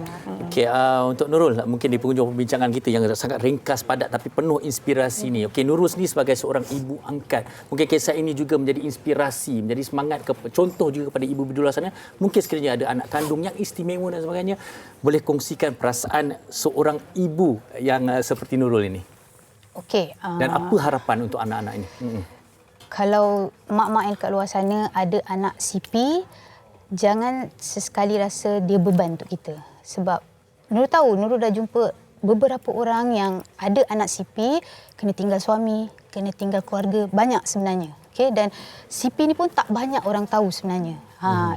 Okey, untuk Nurul, mungkin di penghujung perbincangan kita yang sangat ringkas, padat tapi penuh inspirasi ni. Okey, Nurul sendiri sebagai seorang ibu angkat, mungkin kisah ini juga menjadi inspirasi, menjadi semangat, contoh juga kepada ibu di luar sana. Mungkin sekiranya ada anak kandung yang istimewa dan sebagainya, boleh kongsikan perasaan seorang ibu yang seperti Nurul ini. Okey. Dan apa harapan untuk anak-anak ini? Kalau mak-mak yang kat luar sana ada anak CP, jangan sesekali rasa dia beban untuk kita. Sebab Nurul tahu, Nurul dah jumpa beberapa orang yang ada anak CP, kena tinggal suami, kena tinggal keluarga, banyak sebenarnya. Okay? Dan CP ni pun tak banyak orang tahu sebenarnya.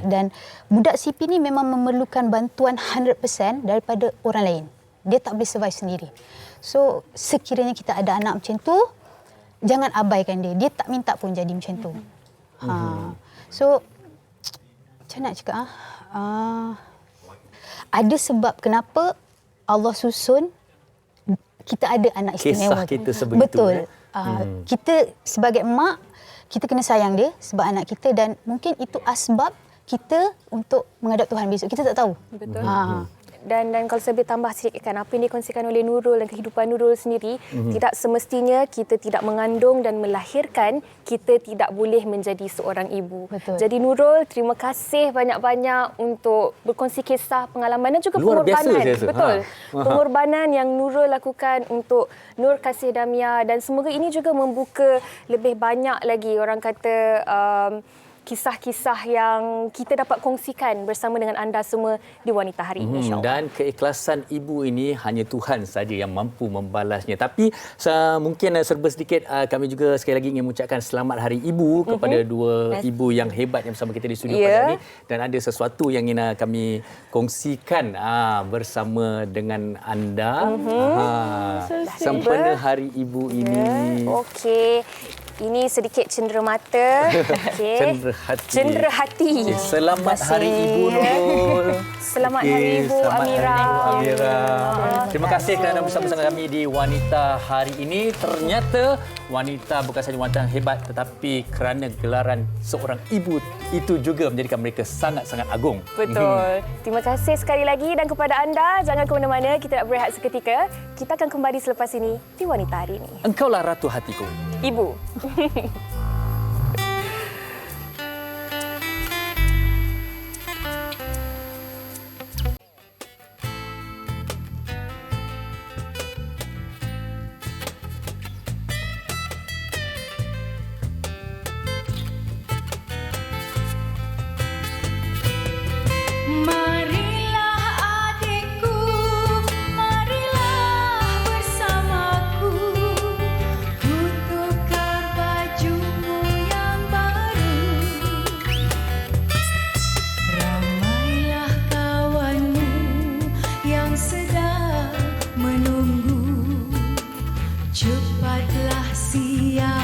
Dan budak CP ni memang memerlukan bantuan 100% daripada orang lain. Dia tak boleh survive sendiri. So, sekiranya kita ada anak macam tu, jangan abaikan dia. Dia tak minta pun jadi macam tu. So, macam nak cakap, ada sebab kenapa Allah susun kita ada anak istimewa. Kisah kita sebegitu. Betul. Kita sebagai mak, kita kena sayang dia sebab anak kita, dan mungkin itu asbab kita untuk menghadap Tuhan besok. Kita tak tahu. Betul. Dan kalau saya boleh tambah sedikitkan apa yang dikongsikan oleh Nurul dan kehidupan Nurul sendiri, tidak semestinya kita tidak mengandung dan melahirkan, kita tidak boleh menjadi seorang ibu. Betul. Jadi Nurul, terima kasih banyak-banyak untuk berkongsi kisah, pengalaman dan juga luar pengorbanan. Biasa, betul. Pengorbanan yang Nurul lakukan untuk Nur Kasih Damia, dan semoga ini juga membuka lebih banyak lagi orang kata kisah-kisah yang kita dapat kongsikan bersama dengan anda semua di Wanita Hari ini, insya-Allah. Dan keikhlasan ibu ini hanya Tuhan saja yang mampu membalasnya. Tapi mungkin serba sedikit kami juga sekali lagi ingin mengucapkan selamat Hari Ibu kepada dua ibu yang hebat yang bersama kita di studio pada ini. Dan ada sesuatu yang ingin kami kongsikan bersama dengan anda. Sempena Hari Ibu ini. Okey. Ini sedikit cenderamata. Okay. Cenderahati. Selamat Hari Ibu, Nurul. Selamat Hari Ibu, Amira. Terima kasih kerana bersama-sama kami di Wanita Hari ini. Ternyata wanita bukan sahaja wanita yang hebat, tetapi kerana gelaran seorang ibu itu juga menjadikan mereka sangat-sangat agung. Betul. Terima kasih sekali lagi, dan kepada anda, jangan ke mana-mana, kita nak berehat seketika. Kita akan kembali selepas ini di Wanita Hari ini. Engkaulah ratu hatiku. Ibu. Cepatlah siang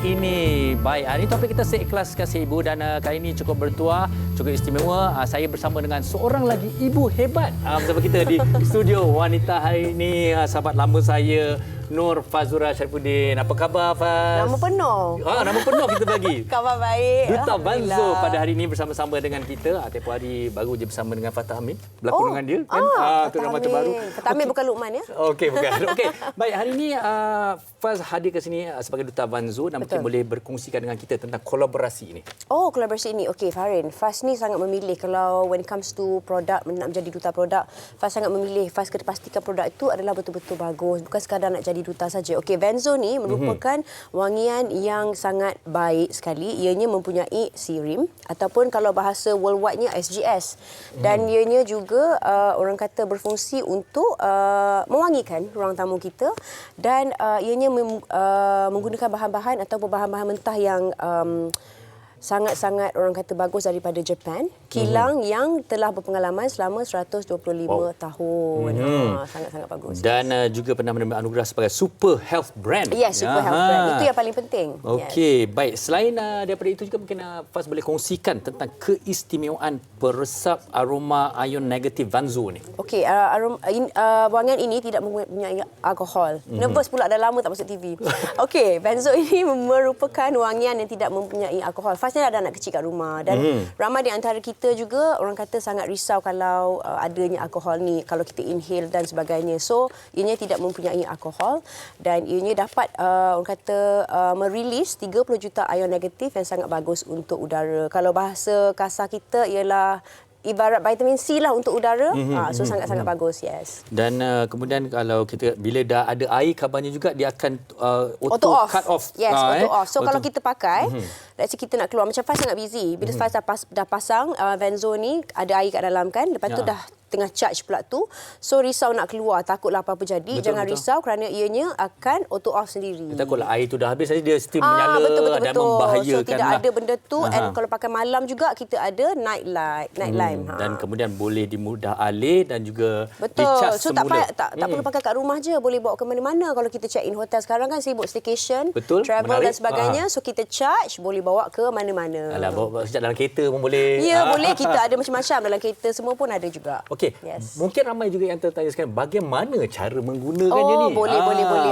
ini. Baik, hari ini topik kita seikhlas kasih ibu dan kali ini cukup bertuah, cukup istimewa. Saya bersama dengan seorang lagi ibu hebat bersama kita di studio wanita hari ini. Sahabat lama saya, Nur Fazura Syarifuddin. Apa khabar, Faz? Nama penuh. Nama penuh kita bagi. Khabar baik. Duta Vanzo pada hari ini bersama-sama dengan kita. Tempoh hari baru je bersama dengan Fatah Amin. Berlakon dengan dia. Kan? Fatah drama Amin. terbaru. Fatah Amin bukan Luqman ya? Okey, bukan. Okey. Baik, hari ini Faz hadir ke sini sebagai Duta Vanzo dan mungkin boleh berkongsikan dengan kita tentang kolaborasi ini. Oh, kolaborasi ini. Okey, Farin. Faz ni sangat memilih kalau when it comes to produk, nak menjadi duta produk, Faz sangat memilih. Faz kena pastikan produk itu adalah betul-betul bagus. Bukan sekadar nak jadi duta saja. Okey, Vanzo ni merupakan wangian yang sangat baik sekali. Ianya mempunyai serum ataupun kalau bahasa worldwide-nya SGS. Dan ianya juga orang kata berfungsi untuk mewangikan ruang tamu kita dan ianya menggunakan bahan-bahan ataupun bahan-bahan mentah yang sangat-sangat orang kata bagus daripada Jepun. Kilang yang telah berpengalaman selama 125 tahun. Sangat-sangat bagus. Dan juga pernah menerima anugerah sebagai Super Health Brand. Yes, Super Health Brand. Itu yang paling penting. Okey, baik. Selain daripada itu juga mungkin Faz boleh kongsikan tentang keistimewaan peresap aroma ion negatif Vanzo ni. Okey, wangian ini tidak mempunyai alkohol. Nervous pula, dah lama tak masuk TV. Okey, Vanzo ini merupakan wangian yang tidak mempunyai alkohol. Faz ni ada anak kecil kat rumah dan ramai di antara kita juga orang kata sangat risau kalau adanya alkohol ni, kalau kita inhale dan sebagainya. So, ianya tidak mempunyai alkohol dan ianya dapat orang kata merilis 30 juta ion negatif yang sangat bagus untuk udara. Kalau bahasa kasar kita ialah ibarat vitamin C lah untuk udara. So sangat-sangat bagus, yes. Dan kemudian kalau kita bila dah ada air, kabarnya juga dia akan auto cut off. Yes, auto off. So kalau kita pakai, let's say kita nak keluar, macam Faz sangat busy. Bila Faz dah pasang Vanzo ni, ada air kat dalam kan, lepas tu dah tengah charge pula tu. So risau nak keluar, takutlah apa-apa jadi. Jangan risau kerana ianya akan auto off sendiri. Takutlah air tu dah habis saja dia still menyala dan membahayakan. So tidak ada benda tu. And kalau pakai malam juga kita ada night lamp. Dan kemudian boleh dimudah alih dan juga dicas semula. So tak perlu pakai kat rumah je, boleh bawa ke mana-mana. Kalau kita check in hotel sekarang kan sibuk staycation, travel dan sebagainya. So kita charge, boleh bawa ke mana-mana. Alah, bawa sekejap dalam kereta pun boleh. Ya, boleh. Kita ada macam-macam dalam kereta, semua pun ada juga. Okey. Mungkin ramai juga yang tertanya sekarang bagaimana cara menggunakan dia ni. Boleh.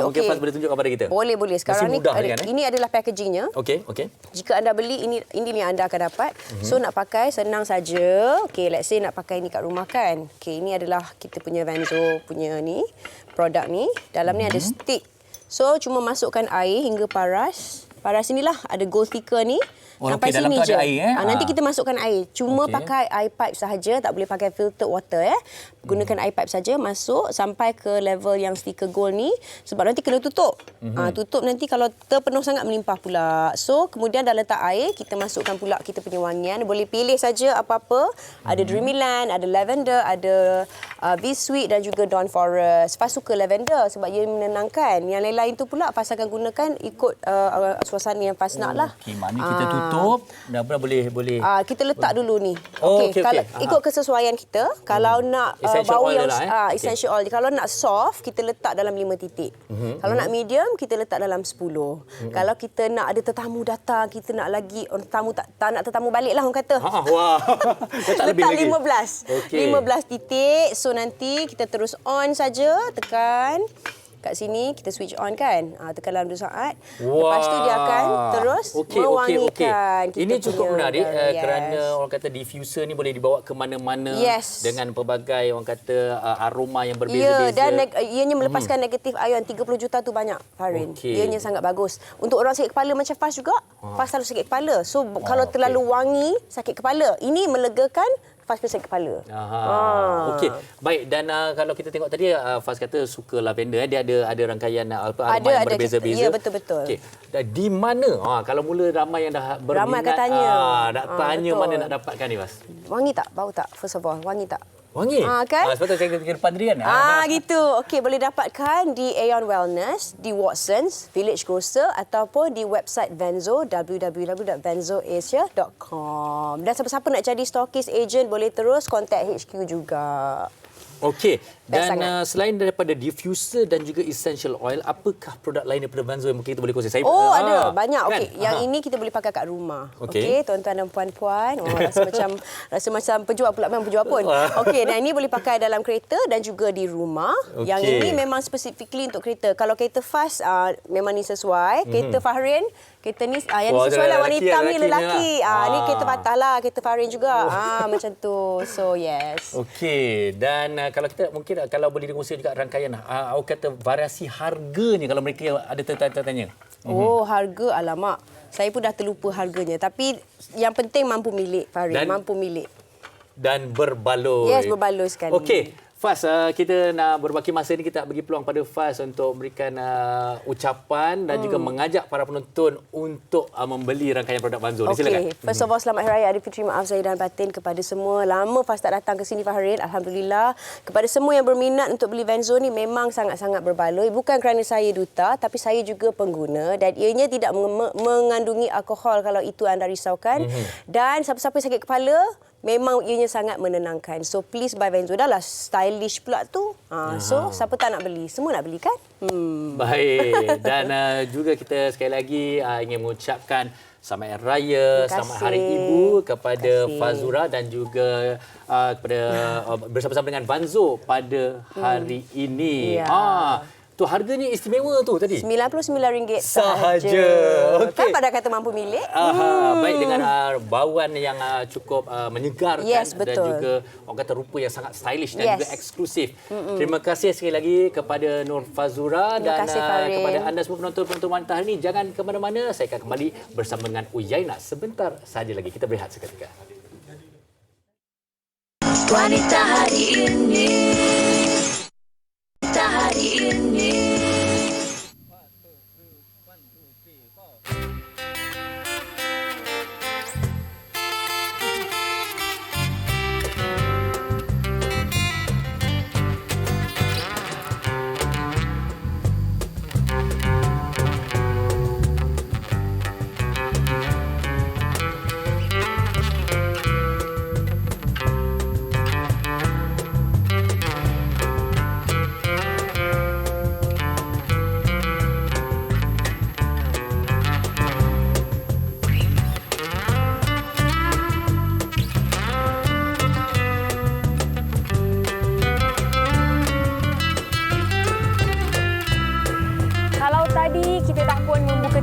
Mungkin Faz boleh tunjuk kepada kita. Boleh. Sekarang ni ini adalah packagingnya. Okey. Jika anda beli ini yang anda akan dapat. So nak pakai senang saja. Okey, let's say nak pakai ni kat rumah kan. Okey, ini adalah kita punya Vanzo punya ni, produk ni. Dalam ni ada stick. So cuma masukkan air hingga paras. Paras inilah ada gold sticker ni. Sampai dalam sini tu je. ada air, Nanti kita masukkan air. Cuma pakai air pipe sahaja, tak boleh pakai filtered water. Gunakan air pipe saja, masuk sampai ke level yang stiker gold ni. Sebab nanti kena tutup. Tutup nanti kalau terpenuh sangat melimpah pula. So, kemudian dah letak air, kita masukkan pula kita punya wangian. Boleh pilih saja apa-apa. Ada Dreamyland, ada lavender, ada V-Sweet dan juga Dawn Forest. Faz suka lavender sebab ia menenangkan. Yang lain-lain tu pula Faz akan gunakan ikut suasana yang Faz nak lah. Okey, maknanya kita tutup, dah boleh. Kita letak dulu ni. Okey. Kalau ikut kesesuaian kita, kalau nak bau yang essential oil, kalau nak soft, kita letak dalam 5 titik. Kalau nak medium, kita letak dalam 10. Kalau kita nak ada tetamu datang, kita nak lagi orang tamu tak nak tetamu balik lah orang kata. Letak 15. 15 titik. So nanti kita terus on saja, tekan. Kat sini kita switch on kan. Tekan dalam 2 saat. Lepas tu dia akan terus mewangikan. Ini cukup menarik kerana orang kata diffuser ni boleh dibawa ke mana-mana dengan pelbagai orang kata aroma yang berbeza-beza. Dan ianya melepaskan negatif ion 30 juta tu banyak, Farin. Ianya sangat bagus. Untuk orang sakit kepala macam Faz juga, Faz selalu sakit kepala. So kalau terlalu wangi, sakit kepala. Ini melegakan Faz sakit kepala. Okey. Baik, dan kalau kita tengok tadi Faz kata suka lavender, dia ada rangkaian aroma yang berbeza-beza. Ya, betul-betul. Okey. Di mana kalau mula ramai yang dah berminat, ramai akan tanya. Nak tanya mana nak dapatkan ni, Faz? Wangi tak? Bau tak? First of all, wangi tak? Wangi? Kan? Sebab tu saya ke depan tadi kan? Gitu. Okey, boleh dapatkan di Aeon Wellness, di Watsons, Village Grocer ataupun di website Vanzo, www.vanzoasia.com. Dan siapa-siapa nak jadi stokis agent boleh terus contact HQ juga. Okey. Dan selain daripada diffuser dan juga essential oil, apakah produk lain daripada Vanzo yang mungkin kita boleh kongsi? Saya Ada banyak. Kan? Okey, yang ini kita boleh pakai kat rumah. Okey. Okey, tuan-tuan dan puan-puan. Rasa macam penjual pula, memang penjual pun. Okey, dan ini boleh pakai dalam kereta dan juga di rumah. Okey. Yang ini memang specifically untuk kereta. Kalau kereta fast memang ni sesuai. Kereta Fahrin, kereta ni yang ni sesuai lah, warna hitam ni lelaki. Ni kereta patah lah, kereta Fahrin juga. Macam tu. So yes. Okey, dan kalau kita mungkin kalau boleh dikongsi juga rangkaian awak kata variasi harganya kalau mereka ada tertanya. Harga, alamak. Saya pun dah terlupa harganya. Tapi yang penting mampu milik, Fahrin. Mampu milik. Dan berbaloi. Yes, berbaloi sekali. Okey. Faz, kita nak berbaki masa ni, kita bagi peluang pada Faz untuk memberikan ucapan dan juga mengajak para penonton untuk membeli rangkaian produk Vanzo. Silakan. First of all, selamat Hari Raya Aidilfitri. Maaf saya dan batin kepada semua. Lama Faz tak datang ke sini, Fahrin. Alhamdulillah. Kepada semua yang berminat untuk beli Vanzo ni memang sangat-sangat berbaloi. Bukan kerana saya duta, tapi saya juga pengguna. Dan ianya tidak mengandungi alkohol kalau itu anda risaukan. Dan siapa-siapa sakit kepala, memang ianya sangat menenangkan. So please buy Vanzo. Dah lah stylish pula tu. So siapa tak nak beli? Semua nak beli kan? Baik. Dan juga kita sekali lagi ingin mengucapkan Selamat Hari Raya, Selamat Hari Ibu kepada Fazura dan juga kepada bersama-sama dengan Vanzo pada hari ini. Tu harganya istimewa tu tadi. RM99 sahaja. Okay. Kan pada kata mampu milik. Baik, dengan bauan yang cukup menyegarkan dan juga orang kata rupa yang sangat stylish dan juga eksklusif. Terima kasih sekali lagi kepada Nur Fazura dan kepada anda semua penonton-penonton wanita hari ini. Jangan ke mana-mana, saya akan kembali bersama dengan Uyaina sebentar saja lagi. Kita berehat seketika. Wanita hari ini. Hari ini.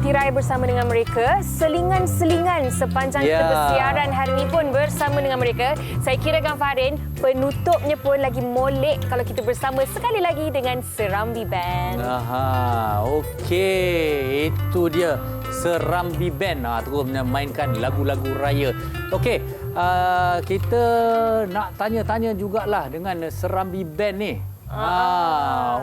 Tirai bersama dengan mereka, selingan-selingan sepanjang kita bersiaran hari ini pun bersama dengan mereka. Saya kirakan Fahrin, penutupnya pun lagi molek kalau kita bersama sekali lagi dengan Serambi Band. Okey, itu dia Serambi Band. Terus memainkan lagu-lagu raya. Okey, kita nak tanya-tanya jugalah dengan Serambi Band ni.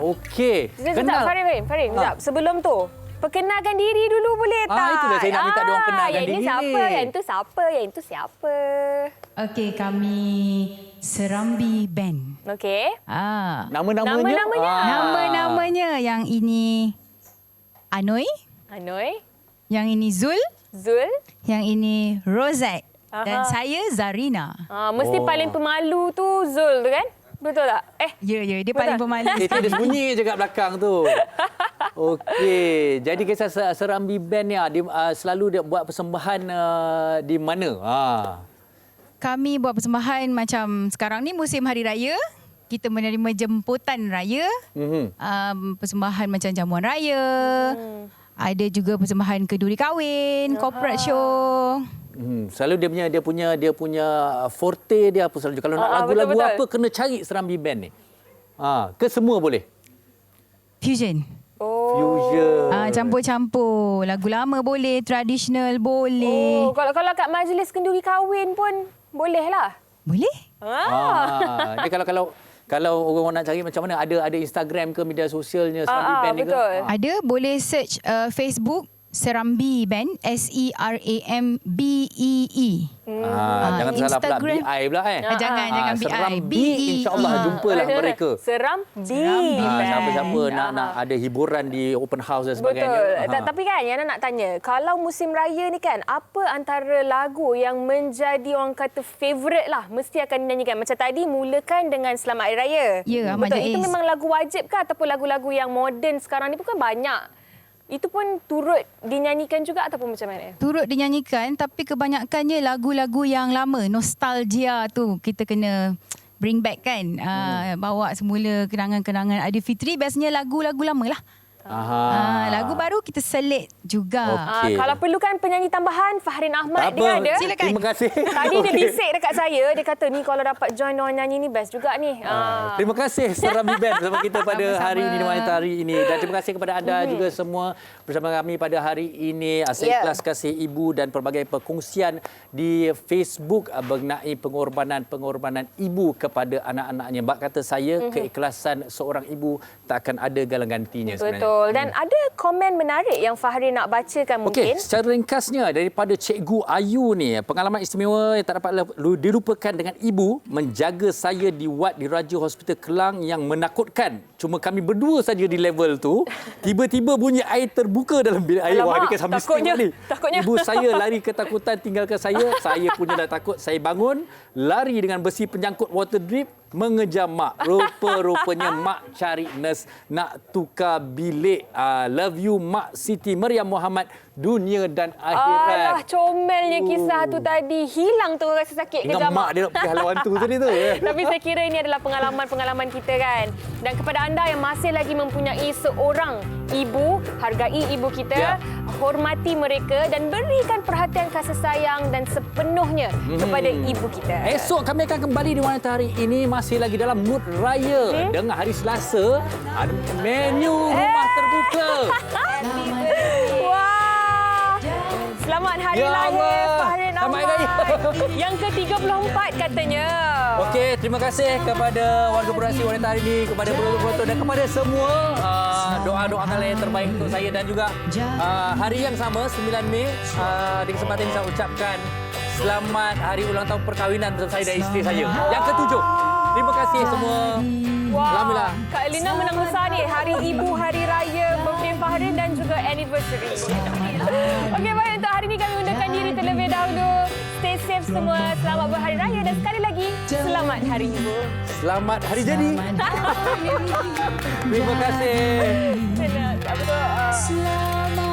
Okey. Kenal. Fahrin, sekejap. Sebelum tu, perkenalkan diri dulu boleh tak? Itulah saya nak minta diorang kenalkan diri. Yang ini siapa? Yang itu siapa? Yang itu siapa? Okey, kami Serambi Band. Okey. Nama-namanya? Nama-namanya yang ini Anoy. Yang ini Zul. Yang ini Rosette. Dan saya Zarina. Mesti paling pemalu tu Zul tu kan? Betul tak? Ya, dia paling pemalu. Itu dia sembunyi je kat belakang tu. Okey, jadi kisah Serambi Band ni selalu dia buat persembahan di mana? Kami buat persembahan macam sekarang ni musim Hari Raya. Kita menerima jemputan raya. Persembahan macam jamuan raya. Ada juga persembahan keduri kahwin, corporate show. Selalu dia punya forte dia apa selalu. Kalau nak lagu-lagu apa kena cari Serambi Band ni. Ke semua boleh? Fusion. Fusion. Campur-campur. Lagu lama boleh, tradisional boleh. Kalau kat majlis kenduri kahwin pun boleh lah. Boleh. Dia kalau orang nak cari macam mana, ada Instagram ke media sosialnya Serambi Band ni ke? Ada, boleh search Facebook Serambi Band, SERAMBEE. Jangan salah pula BI pula Jangan BI. Serambi, insya-Allah jumpalah mereka. Serambi. Siapa-siapa nak ada hiburan di open house dan sebagainya. Betul. Tapi kan Yana nak tanya, kalau musim raya ni kan, apa antara lagu yang menjadi orang kata favourite lah, mesti akan dinyanyikan? Macam tadi mulakan dengan Selamat Hari Raya. Ya, Ahmad betul. Jaiz. Itu memang lagu wajib ke ataupun lagu-lagu yang moden sekarang ni pun kan banyak? Itu pun turut dinyanyikan juga ataupun macam mana? Turut dinyanyikan, tapi kebanyakannya lagu-lagu yang lama. Nostalgia tu kita kena bring back kan. Bawa semula kenangan-kenangan Aidilfitri. Biasanya lagu-lagu lama lah. Lagu baru kita selit juga. Kalau perlukan penyanyi tambahan, Fahrin Ahmad dia ada. Silakan. Terima kasih. Tadi dia bisik dekat saya, dia kata ni kalau dapat join orang nyanyi ni best juga ni. Terima kasih Serambi Band bersama kita pada hari ini, wanita hari ini. Dan terima kasih kepada anda juga semua bersama kami pada hari ini. Seikhlas kasih ibu dan pelbagai perkongsian di Facebook mengenai pengorbanan ibu kepada anak-anaknya. Bak kata saya, keikhlasan seorang ibu tak akan ada galang gantinya sebenarnya. Betul. Dan ada komen menarik yang Fahri nak bacakan mungkin. Okey, secara ringkasnya daripada Cikgu Ayu ni, pengalaman istimewa yang tak dapat dilupakan dengan ibu menjaga saya di ward di Raja Hospital Kelang yang menakutkan. Cuma kami berdua saja di level tu, tiba-tiba bunyi air terbuka dalam bilik air. Wah, dia sambil takutnya. Ibu saya lari ketakutan tinggalkan saya. Saya punya dah takut. Saya bangun, lari dengan besi penyangkut water drip, mengejar mak. Rupa-rupanya mak cari nurse nak tukar bilik. Love you Mak Siti Maryam Muhammad, dunia dan akhirat. Alah, comelnya kisah tu tadi. Hilang tu rasa sakit ke dengan mak dia nak pergi halau hantu tadi tu. Tapi saya kira ini adalah pengalaman-pengalaman kita kan. Dan kepada anda yang masih lagi mempunyai seorang ibu, hargai ibu kita, hormati mereka dan berikan perhatian kasih sayang dan sepenuhnya kepada ibu kita. Esok kami akan kembali di wanita hari ini, masih lagi dalam mood raya. Dengan hari Selasa ada menu rumah terbuka. Wah. Selamat Hari Raya Fahrin Ahmad. Yang ke-34 katanya. Okey, terima kasih kepada warga produksi wanita hari ini, kepada penonton dan kepada semua. Doa-doakan yang terbaik untuk saya dan juga hari yang sama 9 Mei di kesempatan ini saya ucapkan selamat hari ulang tahun perkahwinan bersama saya dan isteri saya. Yang ke-7. Terima kasih semua. Alhamdulillah. Kak Elina menang besar ni. Hari Ibu, Hari Raya, birthday Fahrin dan juga anniversary. Okey, baik. Untuk hari ini kami undurkan diri terlebih dahulu. Stay safe semua. Selamat berhari raya dan sekali lagi, selamat Hari Ibu. Selamat hari jadi. Terima kasih. Selamat.